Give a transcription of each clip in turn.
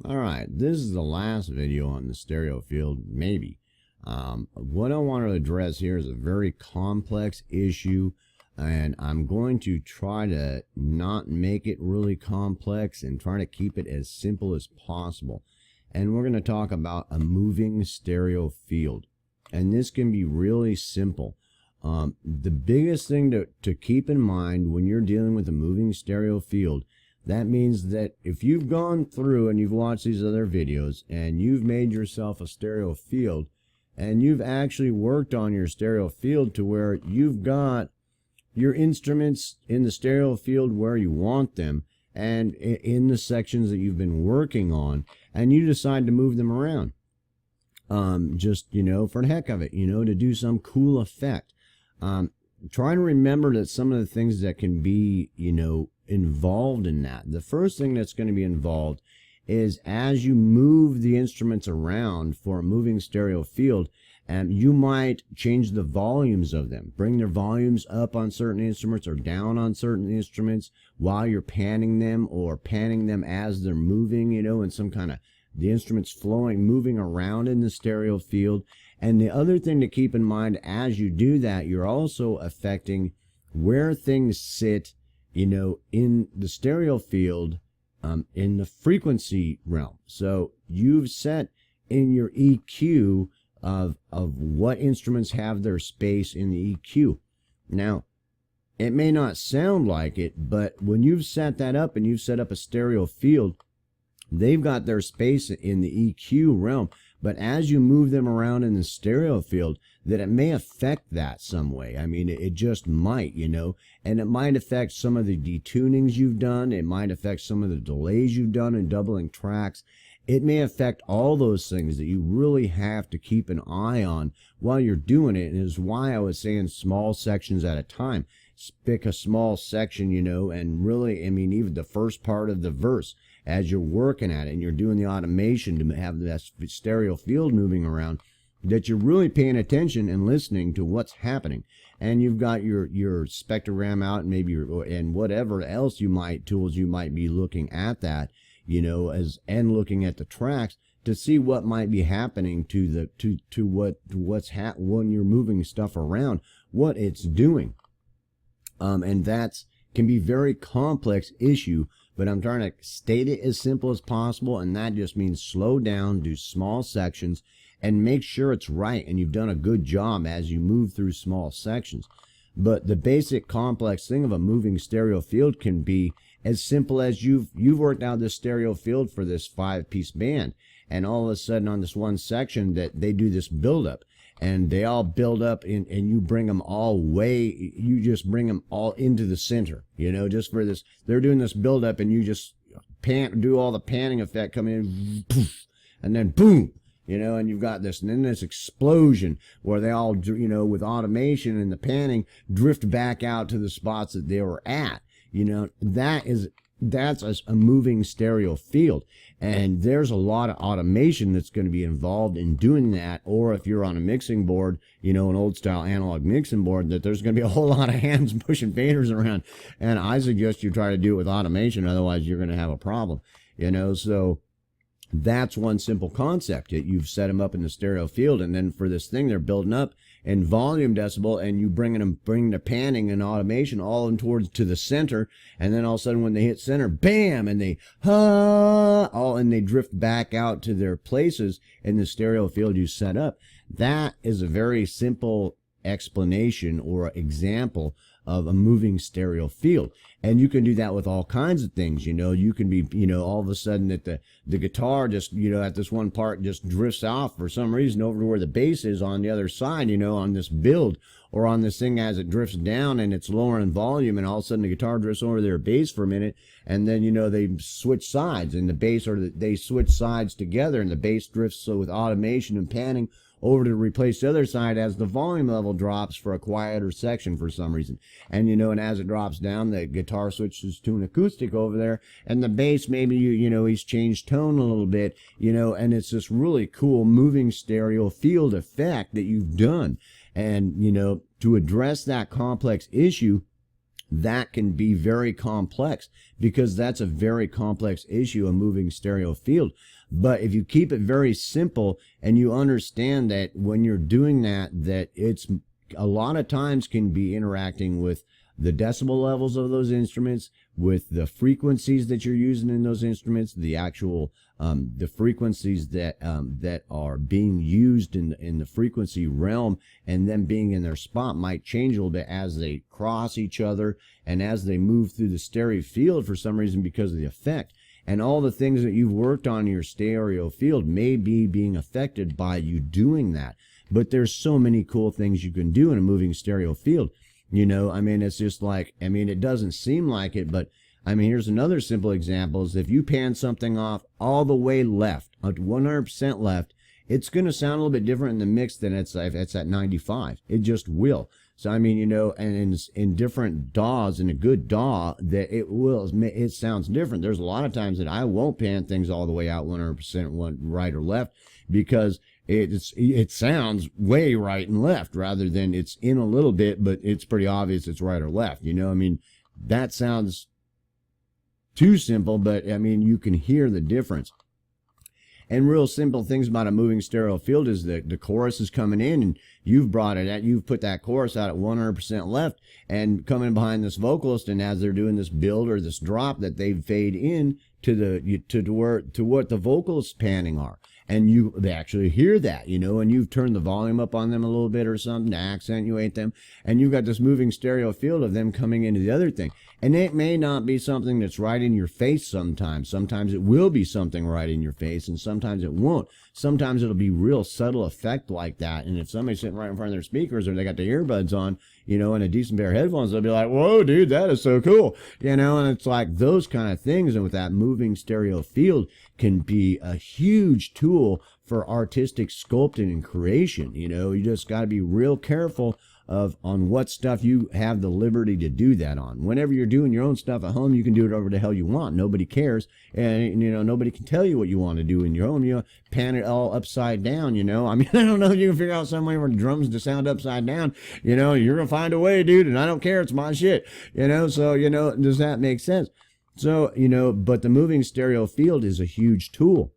Alright, this is the last video on the stereo field, maybe. What I want to address here is a very complex issue, and I'm going to try to not make it really complex and try to keep it as simple as possible. And we're going to talk about a moving stereo field. And this can be really simple. The biggest thing to keep in mind when you're dealing with a moving stereo field, that means that if you've gone through and you've watched these other videos and you've made yourself a stereo field and you've actually worked on your stereo field to where you've got your instruments in the stereo field where you want them and in the sections that you've been working on, and you decide to move them around, just, for the heck of it, to do some cool effect. Try to remember that some of the things that can be, involved in that. The first thing that's going to be involved is as you move the instruments around for a moving stereo field, you might change the volumes of them, bring their volumes up on certain instruments or down on certain instruments while you're panning them, or panning them as they're moving, and some kind of the instruments flowing, moving around in the stereo field. And the other thing to keep in mind as you do that, you're also affecting where things sit, in the stereo field, in the frequency realm. So you've set in your EQ of what instruments have their space in the EQ. Now, it may not sound like it, but when you've set that up and you've set up a stereo field, they've got their space in the EQ realm. But as you move them around in the stereo field, that it may affect that some way. I mean, it just might, and it might affect some of the detunings you've done. It might affect some of the delays you've done in doubling tracks. It may affect all those things that you really have to keep an eye on while you're doing it. And is why I was saying small sections at a time. Pick a small section, and really, even the first part of the verse, as you're working at it and you're doing the automation to have that stereo field moving around, that you're really paying attention and listening to what's happening. And you've got your spectrogram out, and maybe and whatever else tools you might be looking at that, and looking at the tracks to see what might be happening to when you're moving stuff around, what it's doing. And that's can be very complex issue, but I'm trying to state it as simple as possible, and that just means slow down, do small sections, and make sure it's right, and you've done a good job as you move through small sections. But the basic complex thing of a moving stereo field can be as simple as you've worked out this stereo field for this 5-piece band, and all of a sudden on this one section that they do this buildup, and they all build up and you bring them you just bring them all into the center, just for this. They're doing this buildup, and you just do all the panning effect, come in, poof, and then boom, and you've got this, and then this explosion where they all, with automation and the panning, drift back out to the spots that they were at. That's a moving stereo field, and there's a lot of automation that's going to be involved in doing that. Or if you're on a mixing board, an old style analog mixing board, that there's going to be a whole lot of hands pushing faders around, and I suggest you try to do it with automation, otherwise you're going to have a problem. So that's one simple concept. You've set them up in the stereo field, and then for this thing, they're building up in volume decibel, and you bring the panning and automation all in towards to the center, and then all of a sudden when they hit center, bam, and they and they drift back out to their places in the stereo field you set up. That is a very simple explanation or example of a moving stereo field. And you can do that with all kinds of things. You can be, all of a sudden that the guitar just, at this one part just drifts off for some reason over to where the bass is on the other side, on this build, or on this thing as it drifts down and it's lower in volume, and all of a sudden the guitar drifts over their bass for a minute, and then, they switch sides, and the bass, or they switch sides together, and the bass drifts, so with automation and panning, over to replace the other side as the volume level drops for a quieter section for some reason. And, and as it drops down, the guitar switches to an acoustic over there, and the bass, maybe, he's changed tone a little bit, and it's this really cool moving stereo field effect that you've done. And, to address that complex issue, that can be very complex, because that's a very complex issue, a moving stereo field. But if you keep it very simple and you understand that when you're doing that, that it's a lot of times can be interacting with the decibel levels of those instruments, with the frequencies that you're using in those instruments, the actual the frequencies that that are being used in the frequency realm, and them being in their spot might change a little bit as they cross each other and as they move through the stereo field for some reason because of the effect. And all the things that you've worked on in your stereo field may be being affected by you doing that. But there's so many cool things you can do in a moving stereo field. You know, I mean, it's just like, I mean, it doesn't seem like it, but I mean, here's another simple example is if you pan something off all the way left, at 100% left, it's going to sound a little bit different in the mix than it's at 95. It just will. So, I mean, you know, and in different DAWs, in a good DAW, that it sounds different. There's a lot of times that I won't pan things all the way out 100% one right or left, because it sounds way right and left rather than it's in a little bit, but it's pretty obvious it's right or left. You know, I mean, that sounds too simple, but I mean, you can hear the difference. And real simple things about a moving stereo field is that the chorus is coming in and you've put that chorus out at 100% left and coming behind this vocalist, and as they're doing this build or this drop, that they fade in to what the vocals panning are. And they actually hear that, you know, and you've turned the volume up on them a little bit or something to accentuate them, and you've got this moving stereo field of them coming into the other thing. And it may not be something that's right in your face sometimes. Sometimes it will be something right in your face, and sometimes it won't. Sometimes it'll be real subtle effect like that. And if somebody's sitting right in front of their speakers or they got the earbuds on, you know, and a decent pair of headphones, they'll be like, whoa, dude, that is so cool. You know, and it's like those kind of things. And with that moving stereo field can be a huge tool for artistic sculpting and creation. You know, you just got to be real careful on what stuff you have the liberty to do that on. Whenever you're doing your own stuff at home, you can do it over the hell you want. Nobody cares. And, you know, nobody can tell you what you want to do in your home. You know, pan it all upside down, you know. I mean, I don't know if you can figure out some way for drums to sound upside down. You know, you're going to find a way, dude, and I don't care. It's my shit. You know, so, you know, does that make sense? So, you know, but the moving stereo field is a huge tool.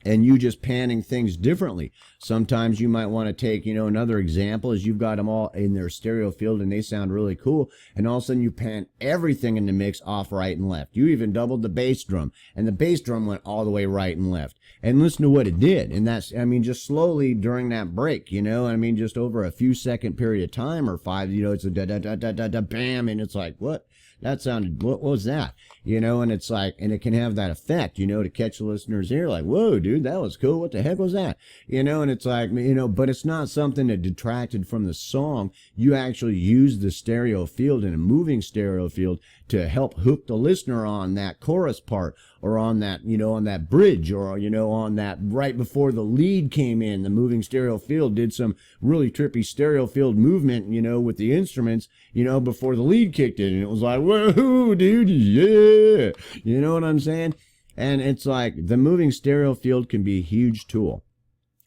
And you just panning things differently. Sometimes you might want to take, you know, another example is you've got them all in their stereo field and they sound really cool. And all of a sudden you pan everything in the mix off right and left. You even doubled the bass drum, and the bass drum went all the way right and left. And listen to what it did. And that's, I mean, just slowly during that break, you know, I mean, just over a few second period of time or five, you know, it's a da-da-da-da-da-da, bam. And it's like, what? That sounded, what was that? You know, and it's like, and it can have that effect, you know, to catch the listener's ear, like, whoa, dude, that was cool. What the heck was that? You know, and it's like, you know, but it's not something that detracted from the song. You actually use the stereo field in a moving stereo field to help hook the listener on that chorus part, or on that, you know, on that bridge, or, you know, on that right before the lead came in. The moving stereo field did some really trippy stereo field movement, you know, with the instruments, you know, before the lead kicked in. And it was like, whoa, dude, yeah. You know what I'm saying? And it's like the moving stereo field can be a huge tool.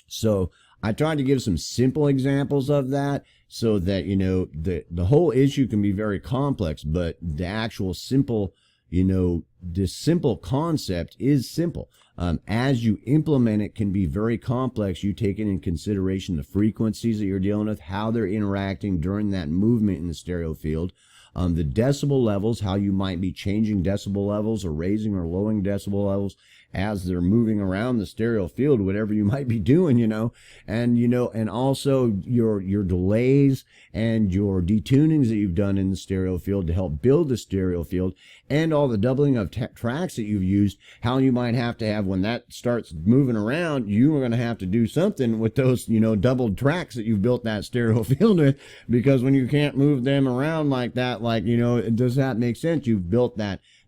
So I tried to give some simple examples of that, so that, you know, the whole issue can be very complex, but the actual simple, you know, this simple concept is simple. As you implement it can be very complex. You take in consideration the frequencies that you're dealing with, how they're interacting during that movement in the stereo field, the decibel levels, how you might be changing decibel levels or raising or lowering decibel levels as they're moving around the stereo field, whatever you might be doing, you know, and also your delays and your detunings that you've done in the stereo field to help build the stereo field, and all the doubling of tracks that you've used, how you might have to have, when that starts moving around, you are going to have to do something with those, you know, doubled tracks that you've built that stereo field with, because when you can't move them around like that, like, you know, does that make sense? You've built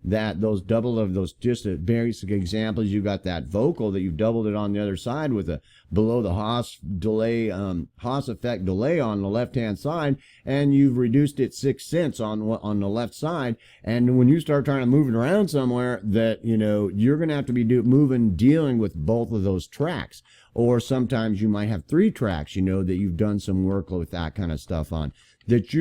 those double of those, just a basic examples. You got that vocal that you've doubled it on the other side with a below the Haas delay, Haas effect delay on the left hand side, and you've reduced it 6 cents on the left side. And when you start trying to move it around somewhere, that, you know, you're going to have to be dealing with both of those tracks. Or sometimes you might have 3 tracks, you know, that you've done some work with that kind of stuff on. that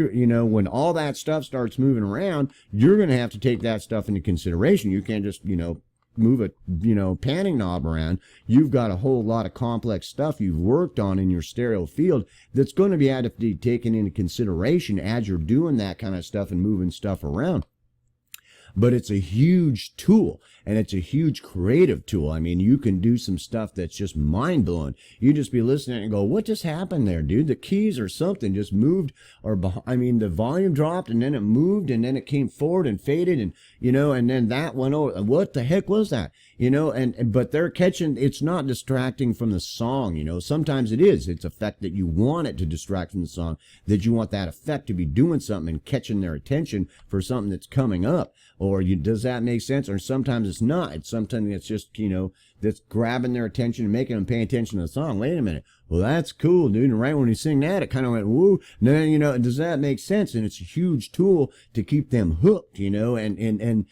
when all that stuff starts moving around, you're going to have to take that stuff into consideration. You can't just, move a, panning knob around. You've got a whole lot of complex stuff you've worked on in your stereo field that's going to be had to be taken into consideration as you're doing that kind of stuff and moving stuff around. But it's a huge tool, and it's a huge creative tool. I mean, you can do some stuff that's just mind-blowing. You just be listening and go, what just happened there, dude? The keys or something just moved, or the volume dropped, and then it moved, and then it came forward and faded, and and then that went over. What the heck was that? But they're catching, it's not distracting from the song. Sometimes it is. It's effect that you want it to distract from the song, that you want that effect to be doing something and catching their attention for something that's coming up. Or does that make sense? Or sometimes it's not. It's something that's just, that's grabbing their attention and making them pay attention to the song. Wait a minute. Well, that's cool, dude. And right when you sing that, it kind of went, woo. And then, does that make sense? And it's a huge tool to keep them hooked, and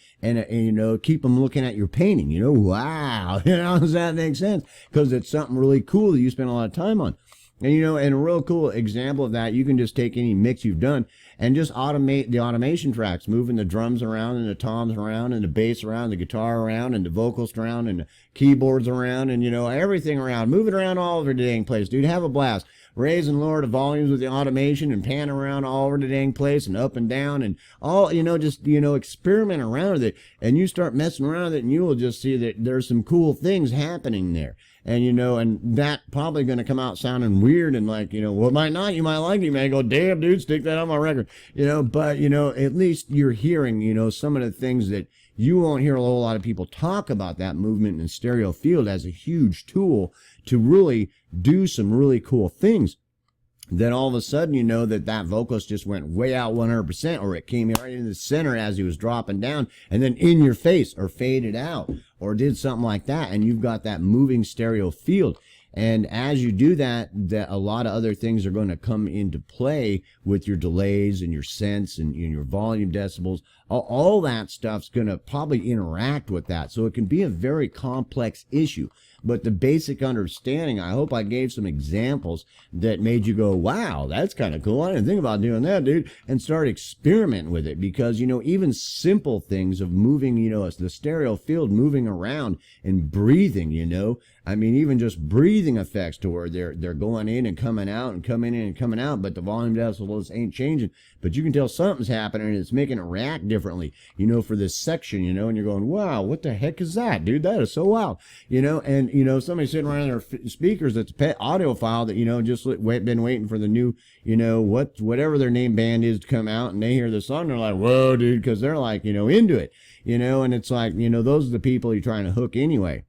keep them looking at your painting, wow. Does that make sense? Because it's something really cool that you spend a lot of time on. And, and a real cool example of that, you can just take any mix you've done and just automate the automation tracks, moving the drums around and the toms around and the bass around, the guitar around and the vocals around and the keyboards around and, everything around. Move it around all over the dang place, dude. Have a blast. Raise and lower the volumes with the automation and pan around all over the dang place and up and down and all, just, experiment around with it. And you start messing around with it and you will just see that there's some cool things happening there. And, and that probably going to come out sounding weird and like, well, it might not. You might like it. You may go, damn, dude, stick that on my record. But, at least you're hearing, some of the things that you won't hear a whole lot of people talk about that movement in stereo field as a huge tool to really do some really cool things. Then all of a sudden, that vocalist just went way out 100%, or it came right in the center as he was dropping down, and then in your face, or faded out, or did something like that, and you've got that moving stereo field. And as you do that, a lot of other things are going to come into play with your delays and your sense and your volume decibels. All that stuff's going to probably interact with that. So it can be a very complex issue. But the basic understanding, I hope I gave some examples that made you go, wow, that's kind of cool. I didn't think about doing that, dude. And start experimenting with it. Because, even simple things of moving, the stereo field moving around and breathing, I mean, even just breathing effects to where they're going in and coming out and coming in and coming out, but the volume decibels ain't changing. But you can tell something's happening and it's making it react differently, for this section, and you're going, wow, what the heck is that, dude? That is so wild, and, somebody sitting around their speakers that's a pet audiophile that, just been waiting for the new, whatever their name band is to come out, and they hear the song, they're like, whoa, dude, because they're like, into it, and it's like, those are the people you're trying to hook anyway.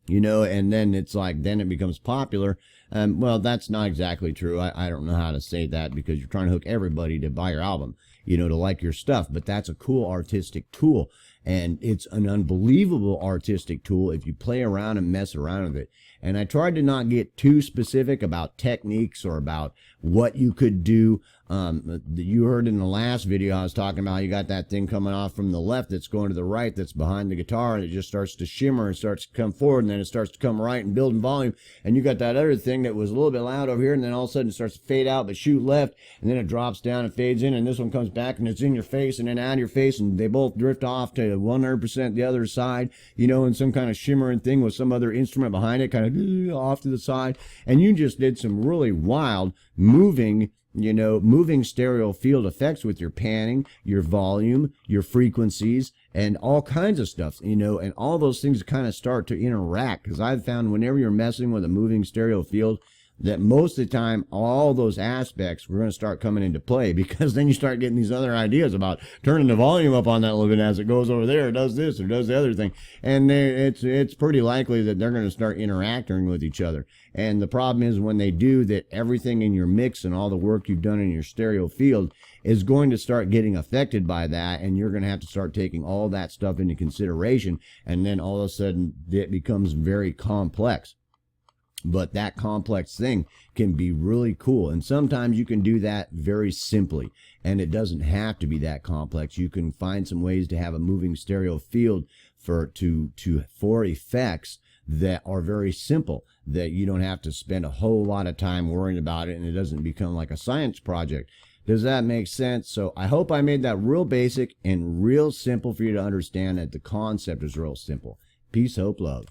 And then it's like, then it becomes popular. Well, that's not exactly true. I don't know how to say that because you're trying to hook everybody to buy your album, to like your stuff. But that's a cool artistic tool. And it's an unbelievable artistic tool if you play around and mess around with it. And I tried to not get too specific about techniques or about what you could do. You heard in the last video I was talking about, you got that thing coming off from the left that's going to the right that's behind the guitar, and it just starts to shimmer and starts to come forward, and then it starts to come right and build in volume. And you got that other thing that was a little bit loud over here, and then all of a sudden it starts to fade out but shoot left, and then it drops down and fades in, and this one comes back and it's in your face and then out of your face, and they both drift off to 100% the other side, in some kind of shimmering thing with some other instrument behind it, kind of off to the side. And you just did some really wild moving stereo field effects with your panning, your volume, your frequencies, and all kinds of stuff, and all those things kind of start to interact. Because I've found whenever you're messing with a moving stereo field, that most of the time, all those aspects were going to start coming into play, because then you start getting these other ideas about turning the volume up on that a little bit as it goes over there, it does this or does the other thing. And it's pretty likely that they're going to start interacting with each other. And the problem is when they do that, everything in your mix and all the work you've done in your stereo field is going to start getting affected by that, and you're going to have to start taking all that stuff into consideration, and then all of a sudden it becomes very complex. But that complex thing can be really cool. And sometimes you can do that very simply. And it doesn't have to be that complex. You can find some ways to have a moving stereo field for effects that are very simple, that you don't have to spend a whole lot of time worrying about it, and it doesn't become like a science project. Does that make sense? So I hope I made that real basic and real simple for you to understand, that the concept is real simple. Peace, hope, love.